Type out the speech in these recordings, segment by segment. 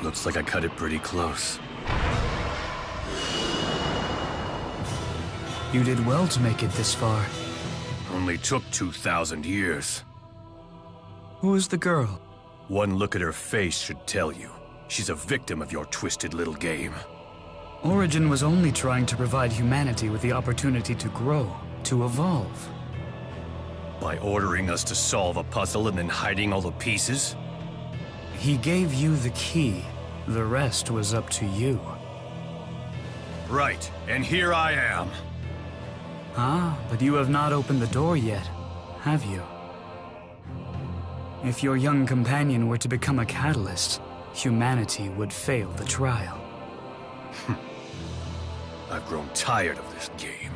Looks like I cut it pretty close. You did well to make it this far. Only took 2,000 years. Who is the girl? One look at her face should tell you. She's a victim of your twisted little game. Origin was only trying to provide humanity with the opportunity to grow, to evolve. By ordering us to solve a puzzle and then hiding all the pieces? He gave you the key. The rest was up to you. Right, and here I am. Ah, but you have not opened the door yet, have you? If your young companion were to become a catalyst, humanity would fail the trial. I've grown tired of this game.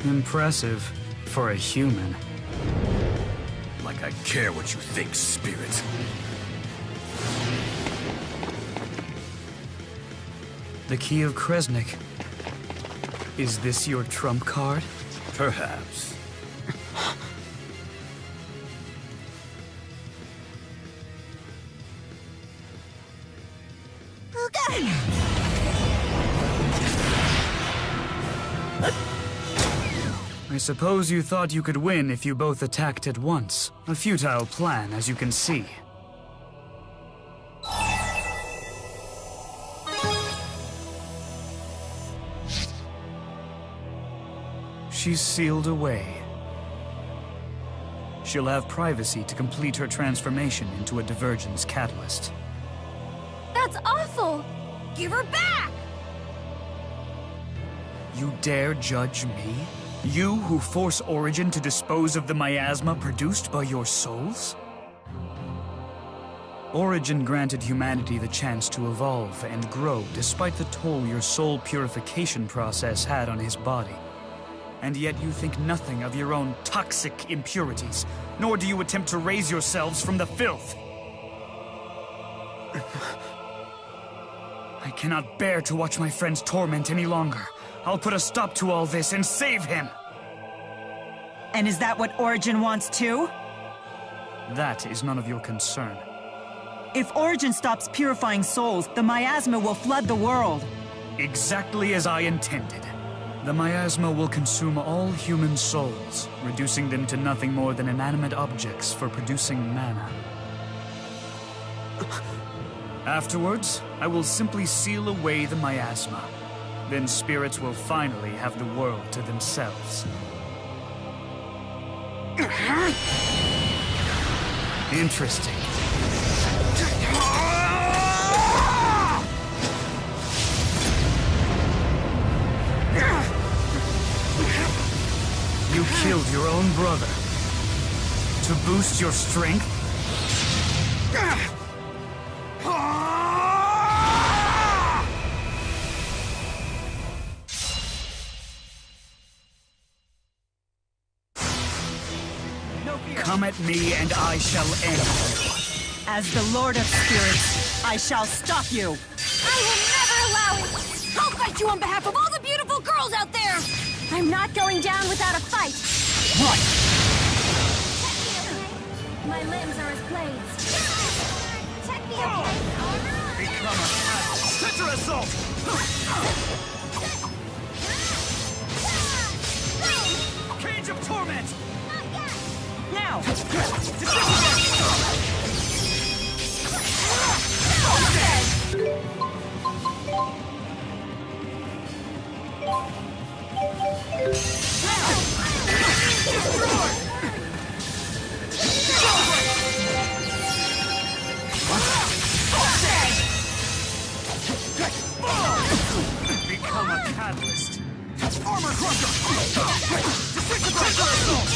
Impressive for a human. Like I care what you think, Spirit. The key of Kresnik. Is this your trump card? Perhaps. I suppose you thought you could win if you both attacked at once. A futile plan, as you can see. She's sealed away. She'll have privacy to complete her transformation into a divergence catalyst. That's awful! Give her back! You dare judge me? You who force Origin to dispose of the miasma produced by your souls? Origin granted humanity the chance to evolve and grow despite the toll your soul purification process had on his body. And yet you think nothing of your own toxic impurities, nor do you attempt to raise yourselves from the filth. I cannot bear to watch my friend's torment any longer. I'll put a stop to all this and save him! And is that what Origin wants too? That is none of your concern. If Origin stops purifying souls, the miasma will flood the world. Exactly as I intended. The miasma will consume all human souls, reducing them to nothing more than inanimate objects for producing mana. Afterwards, I will simply seal away the miasma. Then spirits will finally have the world to themselves. Interesting. You killed your own brother. To boost your strength? Come at me and I shall end you. As the Lord of Spirits, I shall stop you. I will never allow it! I'll fight you on behalf of all the beautiful girls out there! I'm not going down without a fight! What? My limbs are as blades. Check me, okay? Become a Center assault! Cage of torment! Now! Become a catalyst. Armor crusher! Disintegrator assault!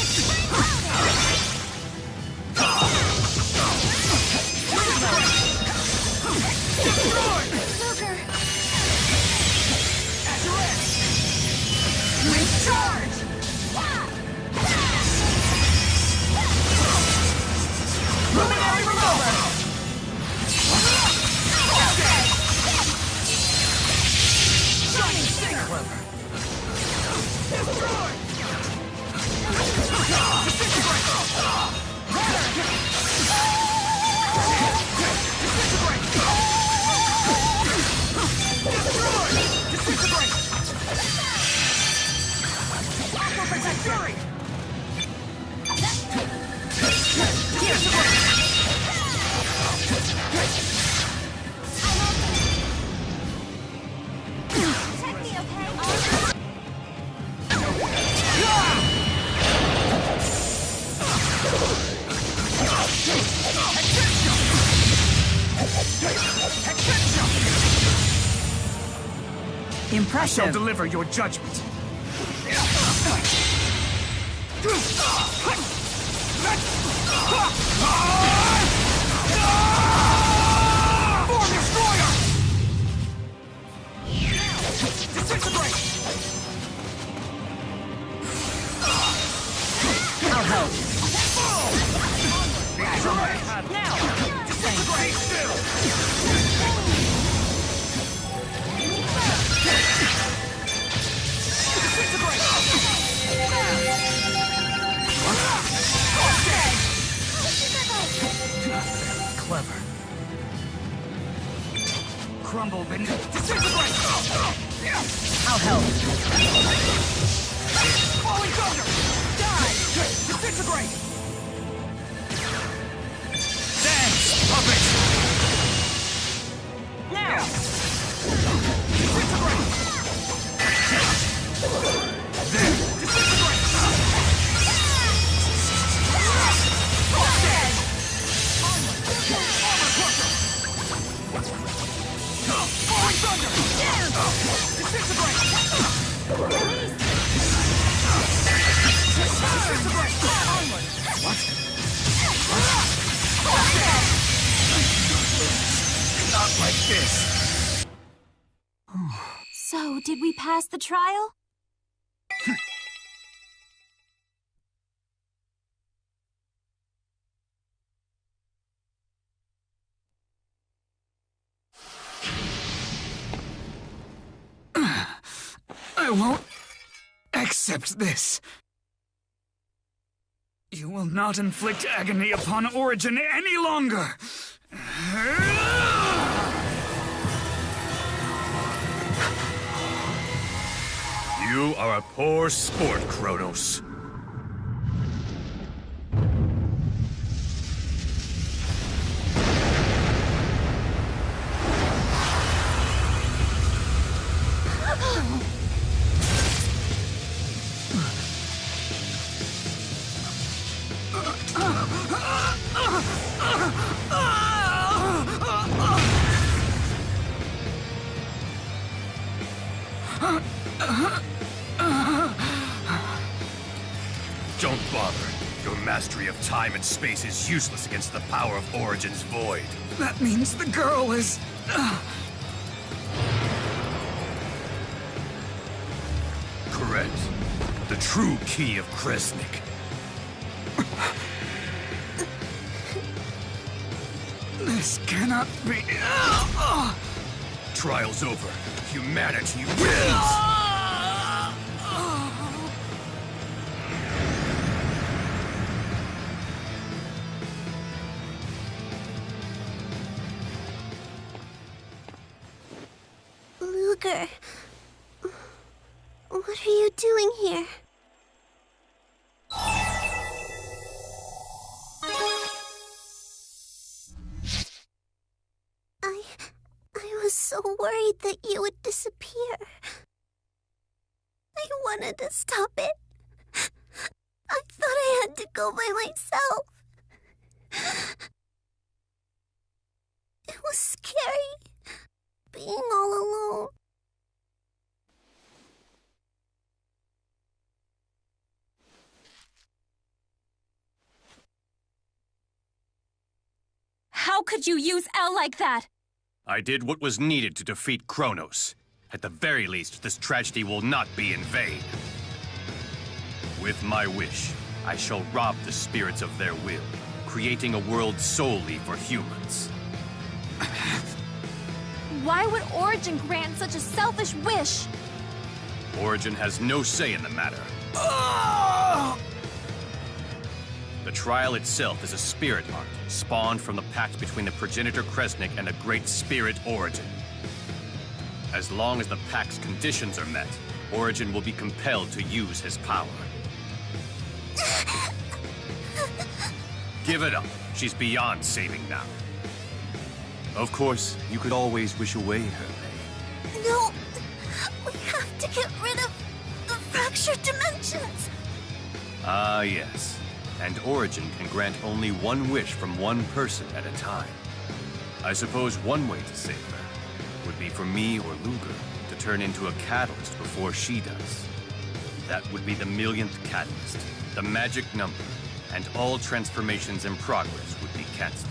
impressive. I shall deliver your judgment. Form Destroyer! Disintegrate! I'll help. Now! Disintegrate! Still! Disintegrate! Clever. Crumble beneath. Disintegrate! I'll help. Falling thunder! Die! Disintegrate! Dance, puppet! Now! Disintegrate! There. Disintegrate! Dead! Armor crusher! Falling thunder! Disintegrate! Disintegrate! Onward! What? Dead! Not like this. So, did we pass the trial? I won't accept this. You will not inflict agony upon Origin any longer. You are a poor sport, Kronos. Don't bother. Your mastery of time and space is useless against the power of Origin's void. That means the girl is... Correct. The true key of Kresnik. This cannot be... Trial's over. Humanity wins! Luger, what are you doing here? I was so worried that you would disappear. I wanted to stop it. I thought I had to go by myself. It was scary, being all alone. How could you use L like that? I did what was needed to defeat Kronos. At the very least, this tragedy will not be in vain. With my wish, I shall rob the spirits of their will, creating a world solely for humans. Why would Origin grant such a selfish wish? Origin has no say in the matter. The trial itself is a spirit art, spawned from the pact between the progenitor Kresnik and a great spirit Origin. As long as the pact's conditions are met, Origin will be compelled to use his power. Give it up. She's beyond saving now. Of course, you could always wish away her pain. No, we have to get rid of the fractured dimensions. Ah, yes. And Origin can grant only one wish from one person at a time. I suppose one way to save her would be for me or Luger to turn into a catalyst before she does. That would be the millionth catalyst, the magic number, and all transformations in progress would be cancelled.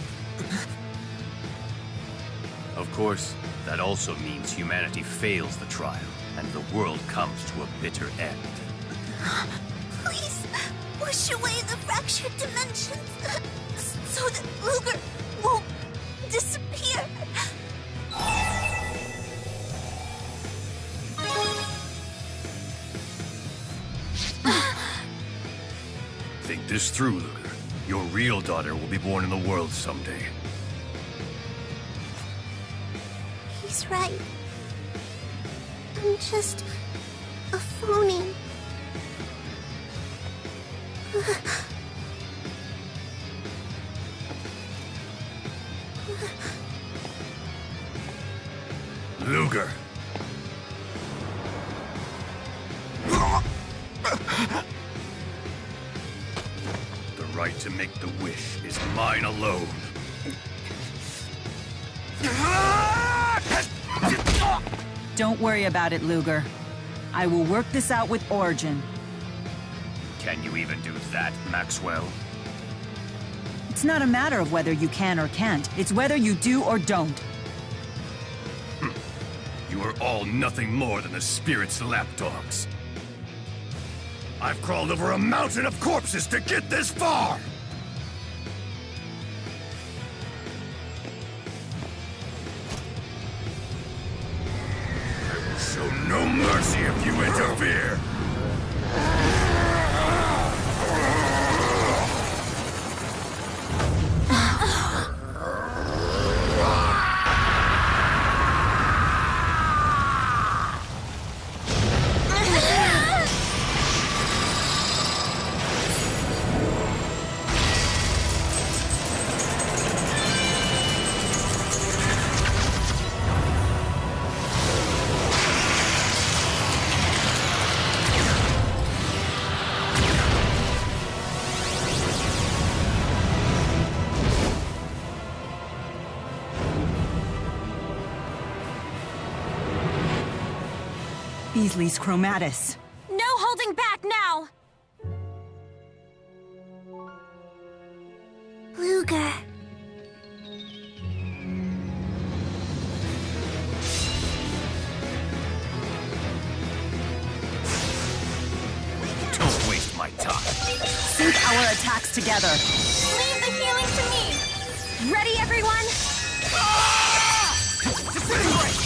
Of course, that also means humanity fails the trial, and the world comes to a bitter end. Please, push away the fractured dimensions so that Luger won't disappear. Think this through, Luger. Your real daughter will be born in the world someday. He's right. I'm just a phony. Luger! The right to make the wish is mine alone. Don't worry about it, Luger. I will work this out with Origin. Can you even do that, Maxwell? It's not a matter of whether you can or can't. It's whether you do or don't. You are all nothing more than the spirit's lapdogs. I've crawled over a mountain of corpses to get this far! I will show no mercy if you interfere! Bisley's Chromatus. No holding back now! Luger. Don't waste my time. Sync our attacks together. Leave the healing to me! Ready, everyone? Disintegrate!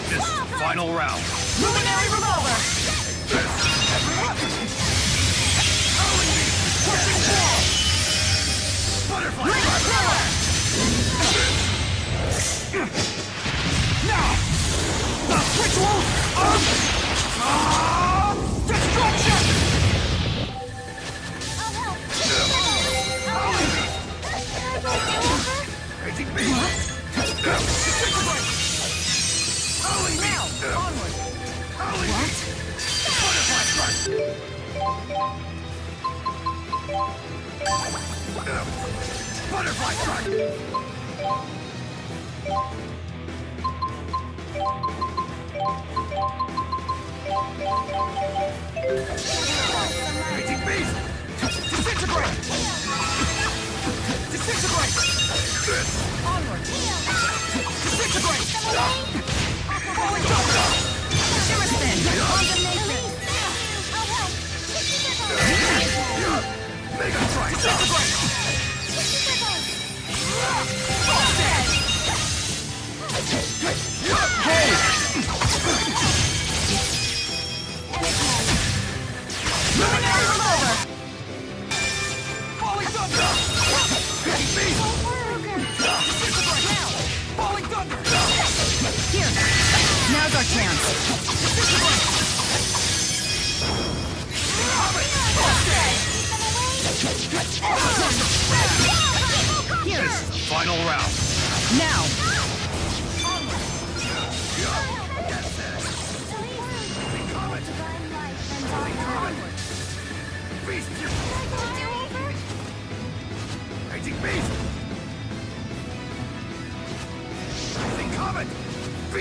This final round. Luminary Revolver! Butterfly! Now! The ritual of destruction! I'll help. Raging beast! Disintegrate! Howling Now! beast! Onward! Howling beast! Butterfly strike! Butterfly strike! Raging beast! Disintegrate! Disintegrate! Onward! Disintegrate! Falling Joker! Shimmer Spin. Mega strike! Disintegrate! Dead! Hey! Luminary Revolver! Falling Thunder! Disintegrate! Now! Falling Thunder! Here. Now's our chance. This is the final round. Now.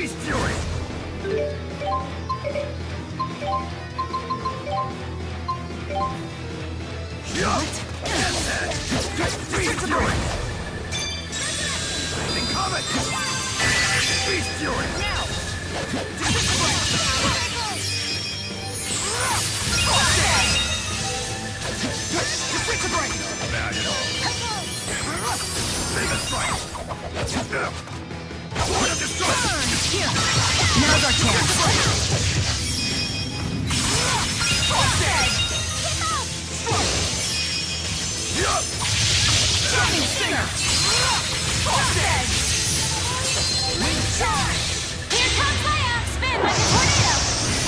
Beast Fury! Beast Fury! Comet! Beast Fury! Now! Disintegrate! Not bad at all. Mega Strike! What a destruction! Here! Now's our chance! Shining Stinger! Here comes Leia! Spin like a tornado!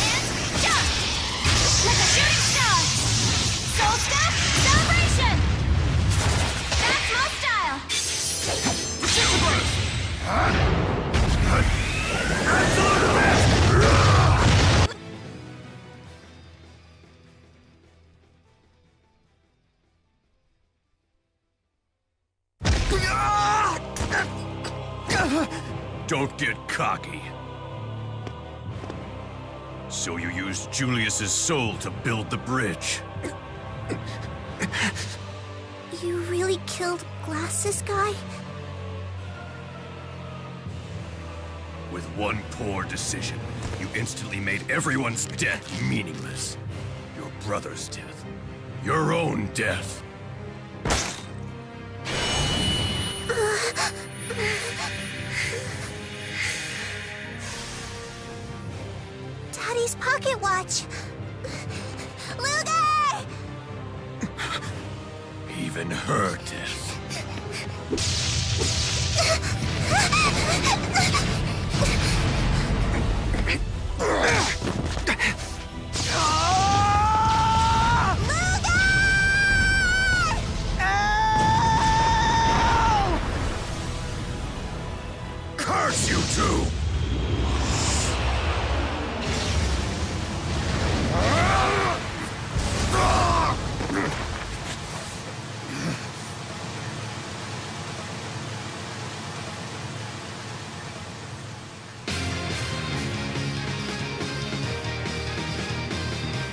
And jump! Like a shooting star! Soul Step Celebration! That's my style! Disintegrate! Don't get cocky. So you used Julius's soul to build the bridge. You really killed Glasses Guy? With one poor decision, you instantly made everyone's death meaningless. Your brother's death. Your own death. Daddy's pocket watch! Luger! Even her death. Curse you two!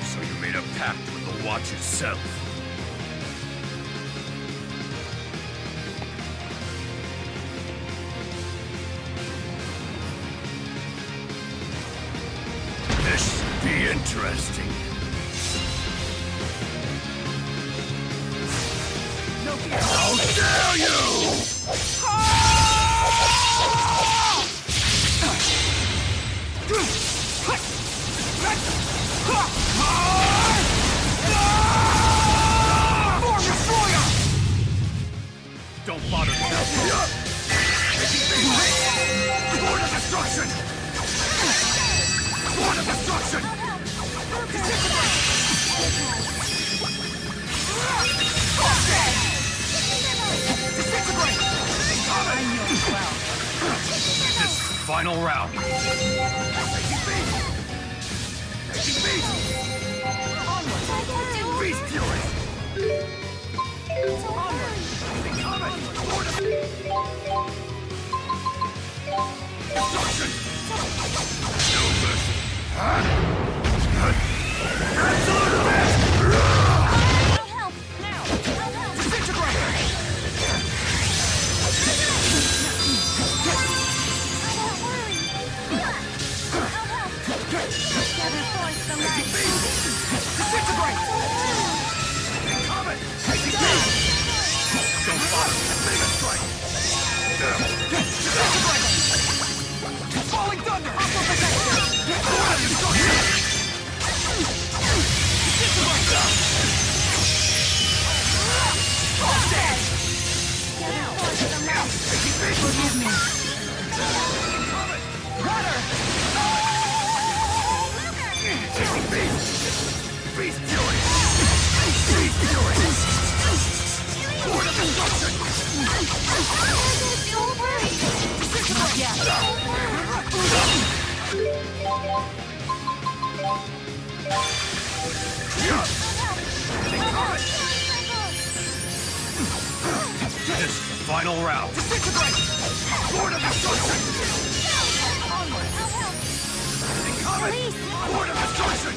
So you made a pact with the watch itself. This should be interesting. How dare you! Form Destroyer! Don't bother me. Sword of Destruction! Sword of Destruction! Disintegrate! I know you well. This is the final round. Beast Fury! Destruction! No mercy! I'll help! Now! I'll help! Disintegrate! Don't worry! I'll help! Together force the light! Disintegrate! Comet! Don't bother me. Mega Strike! Disintegrate! Falling Thunder! Forgive me. Beast Fury! Beast Fury! Sword of Destruction! Don't worry! Not yet. This is the final round. Disintegrate! Sword of Destruction! Onward! Please! Lord of Destruction!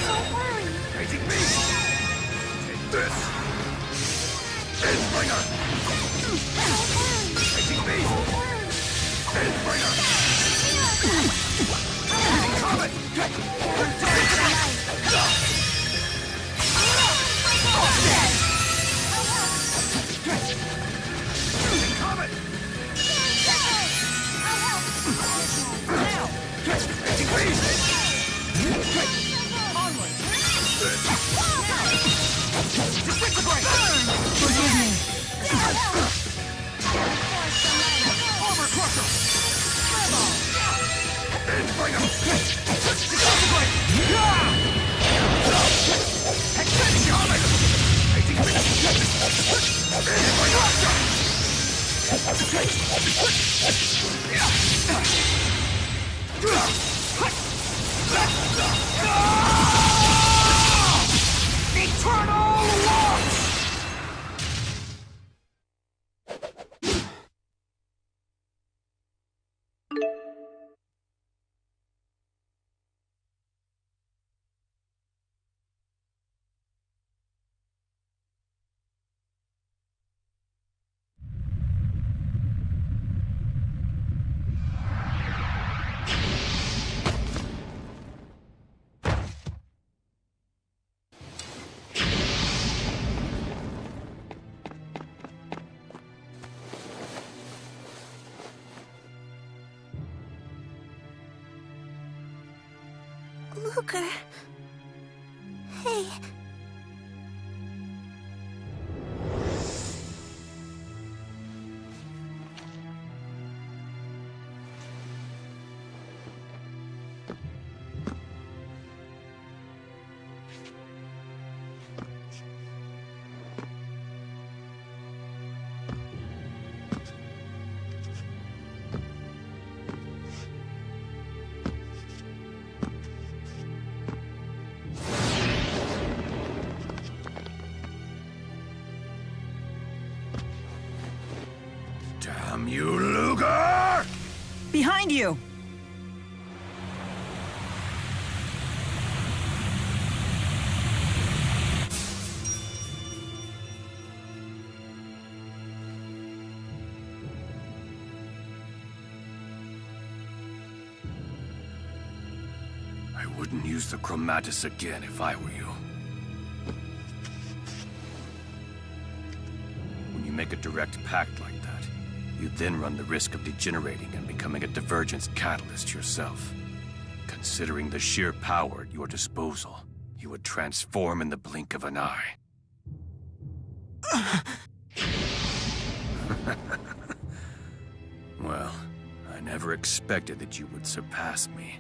Don't worry! Raging Beast! Take this! Endbringer! Raging Beast! Endbringer! Raging Comet! Raging Comet! Raging Beast! Disintegrate! Forgive me. Armor Crusher! Endbringer! Disintegrate! Extending Comet! Raging Beast! Endbringer! Eternal Launch! Luger. Hey. Damn you, Luger! Behind you! I wouldn't use the Chromatus again if I were you. When you make a direct pact like that, you then run the risk of degenerating and becoming a divergence catalyst yourself. Considering the sheer power at your disposal, you would transform in the blink of an eye. Well, I never expected that you would surpass me.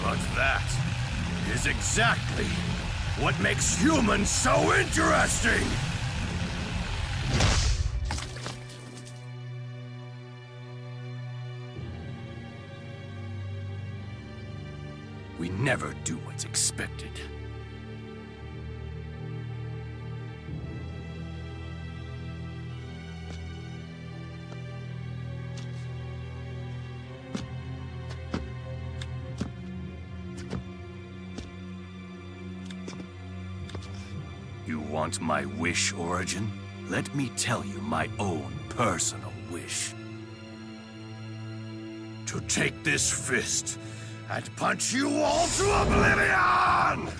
But that is exactly what makes humans so interesting! We never do what's expected. You want my wish, Origin? Let me tell you my own personal wish. To take this fist and punch you all to oblivion!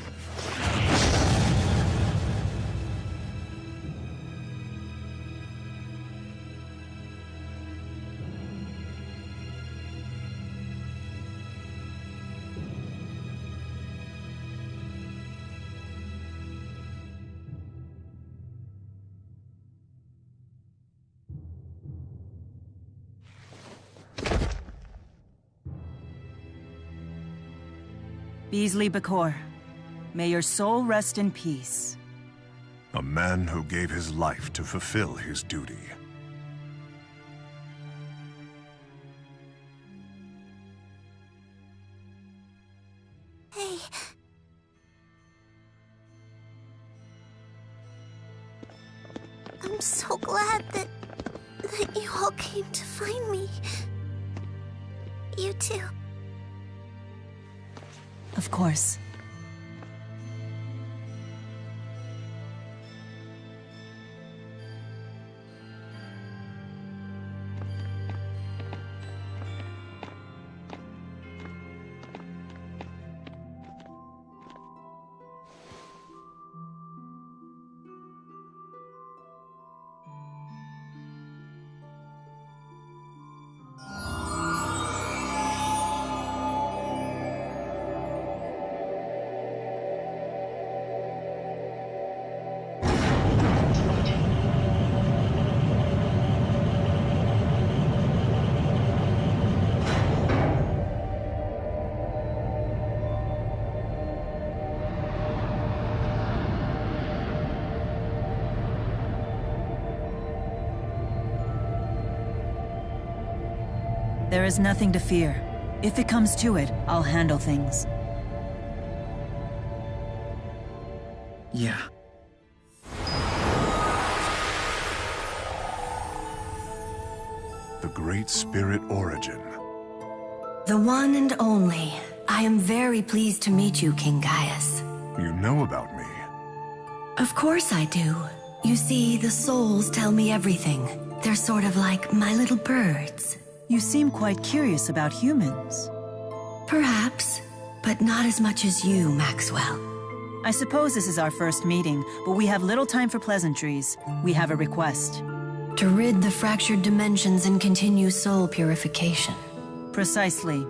Bisley Bakor, may your soul rest in peace. A man who gave his life to fulfill his duty. I'm so glad that you all came to find me. You too. Of course. There is nothing to fear. If it comes to it, I'll handle things. Yeah. The Great Spirit Origin. The one and only. I am very pleased to meet you, King Gaius. You know about me. Of course I do. You see, the souls tell me everything. They're sort of like my little birds. You seem quite curious about humans. Perhaps, but not as much as you, Maxwell. I suppose this is our first meeting, but we have little time for pleasantries. We have a request. To rid the fractured dimensions and continue soul purification. Precisely.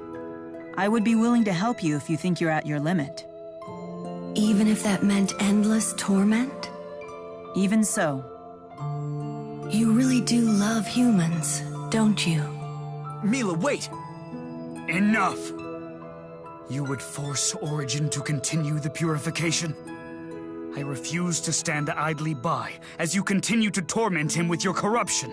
I would be willing to help you if you think you're at your limit. Even if that meant endless torment? Even so. You really do love humans, don't you? Mila, wait! Enough! You would force Origin to continue the purification? I refuse to stand idly by as you continue to torment him with your corruption.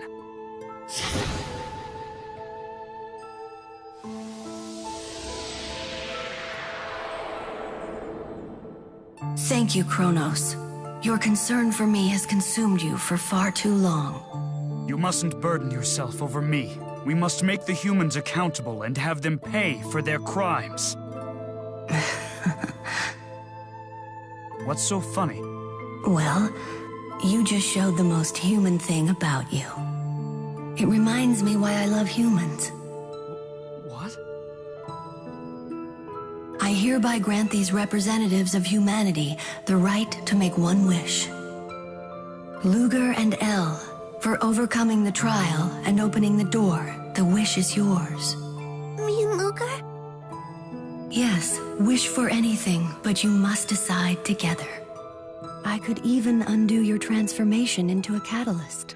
Thank you, Kronos. Your concern for me has consumed you for far too long. You mustn't burden yourself over me. We must make the humans accountable and have them pay for their crimes. What's so funny? Well, you just showed the most human thing about you. It reminds me why I love humans. What? I hereby grant these representatives of humanity the right to make one wish. Luger and Elle, for overcoming the trial and opening the door, the wish is yours. Me and Luger? Yes, wish for anything, but you must decide together. I could even undo your transformation into a catalyst.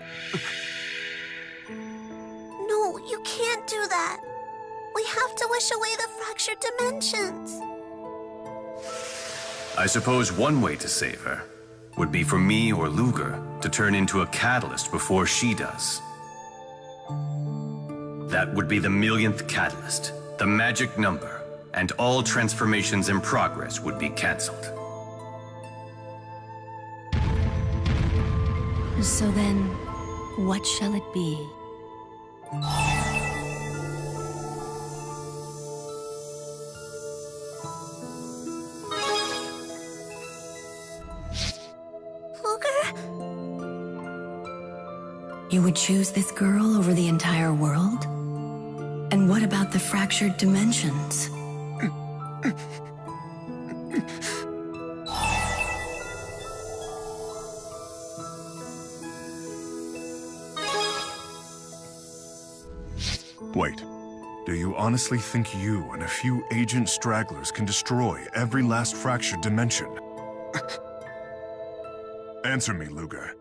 No, you can't do that. We have to wish away the fractured dimensions. I suppose one way to save her would be for me or Luger to turn into a catalyst before she does. That would be the millionth catalyst, the magic number, and all transformations in progress would be cancelled. So then, what shall it be? Luger? You would choose this girl over the entire world? And what about the fractured dimensions? Wait. Do you honestly think you and a few agent stragglers can destroy every last fractured dimension? Answer me, Luger.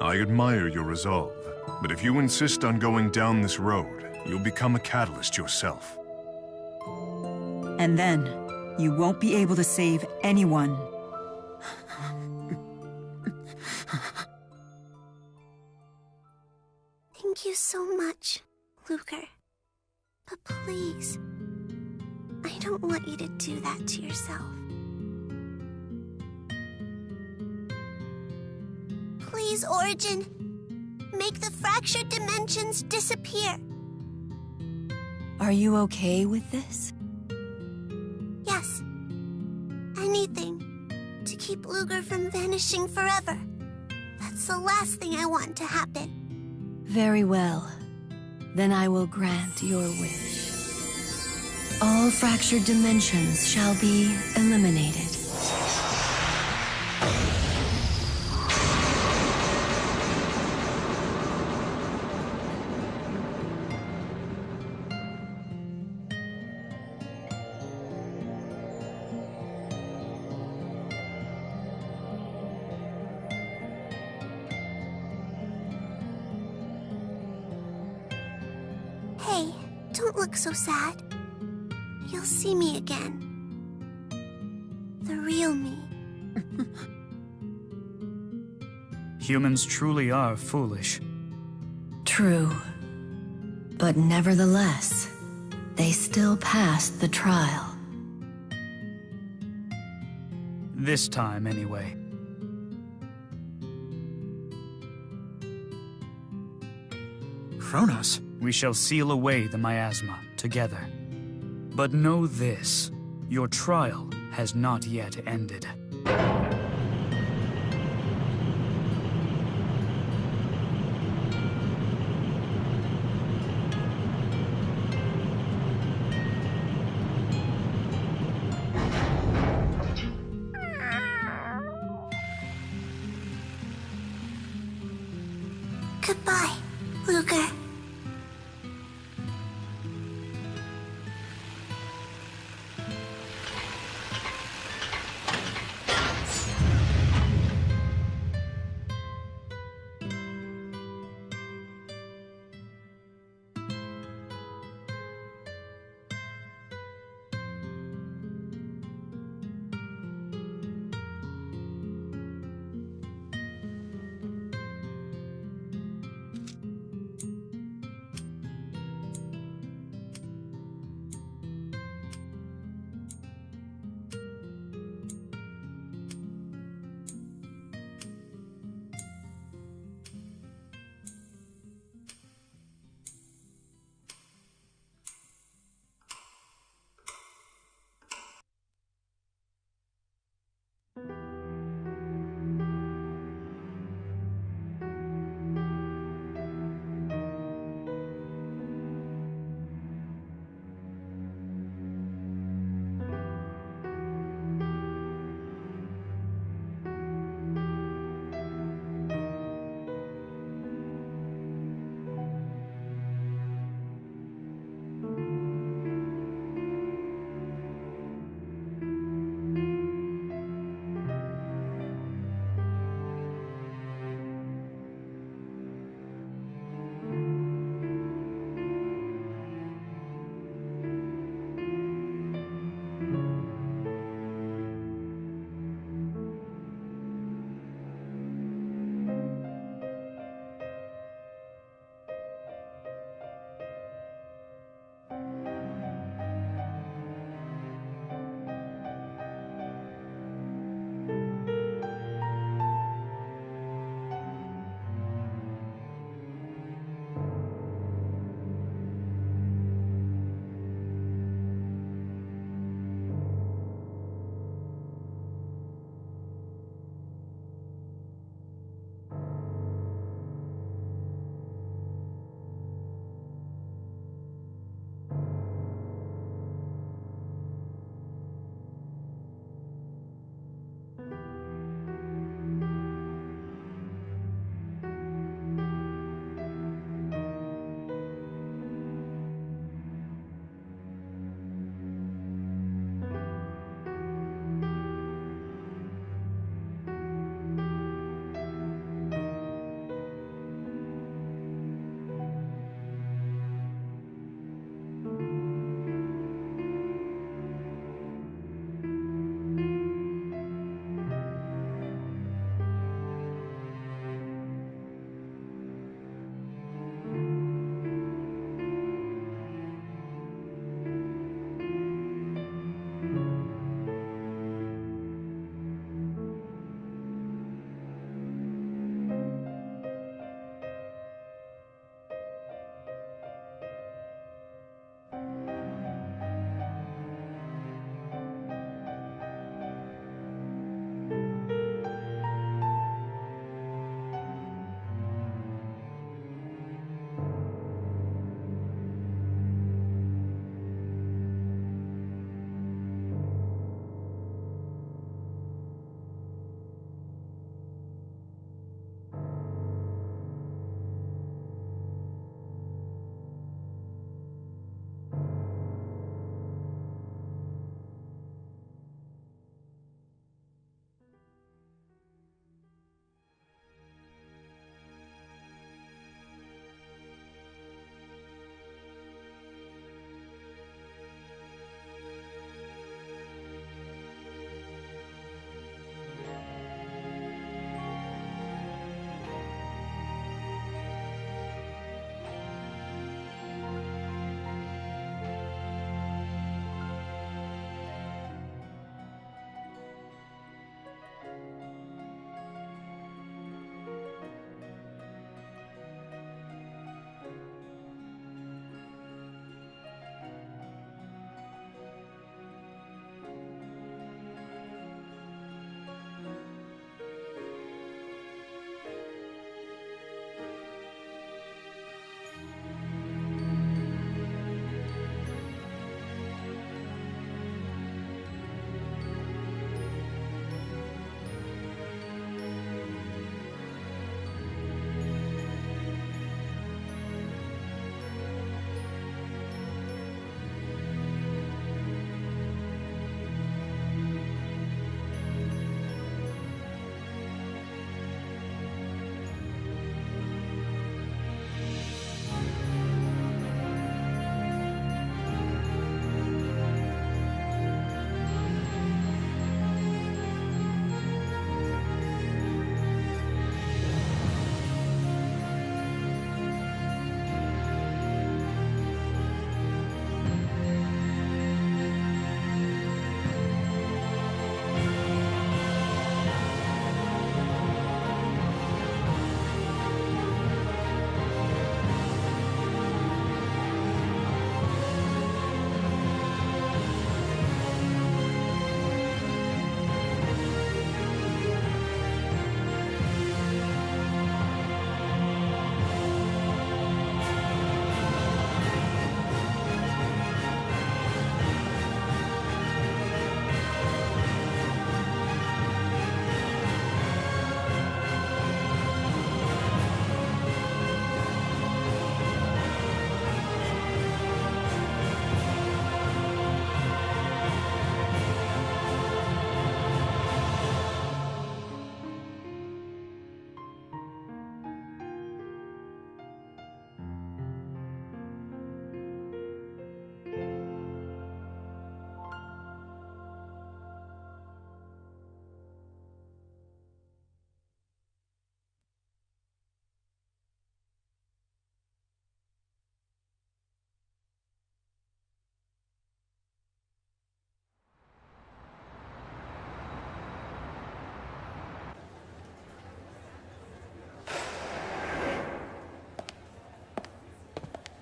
I admire your resolve, but if you insist on going down this road, you'll become a catalyst yourself. And then, you won't be able to save anyone. Thank you so much, Luger. But please, I don't want you to do that to yourself. Please, Origin, make the fractured dimensions disappear. Are you okay with this? Yes. Anything to keep Luger from vanishing forever. That's the last thing I want to happen. Very well. Then I will grant your wish. All fractured dimensions shall be eliminated. Hey, don't look so sad. You'll see me again. The real me. Humans truly are foolish. True. But nevertheless, they still passed the trial. This time, anyway. Kronos? We shall seal away the miasma together. But know this, your trial has not yet ended. Goodbye, Luger.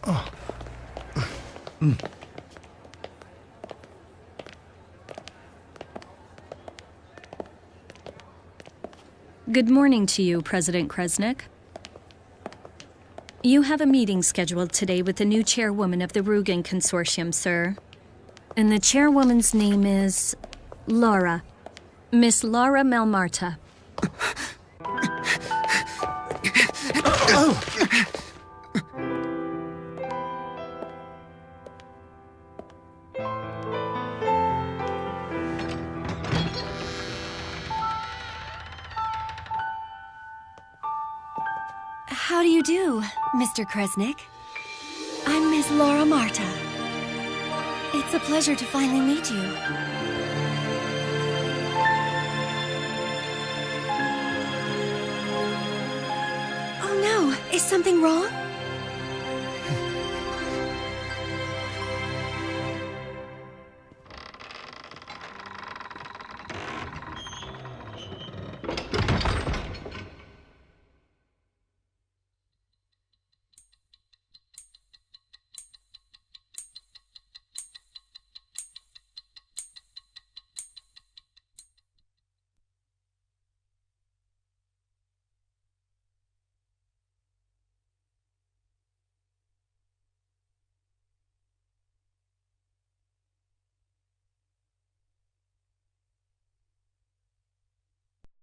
Good morning to you, President Kresnik. You have a meeting scheduled today with the new chairwoman of the Rugen Consortium, sir. And the chairwoman's name is Laura. Miss Laura Melmarta. How do you do, Mr. Kresnik? I'm Miss Laura Marta. It's a pleasure to finally meet you. Oh no, is something wrong?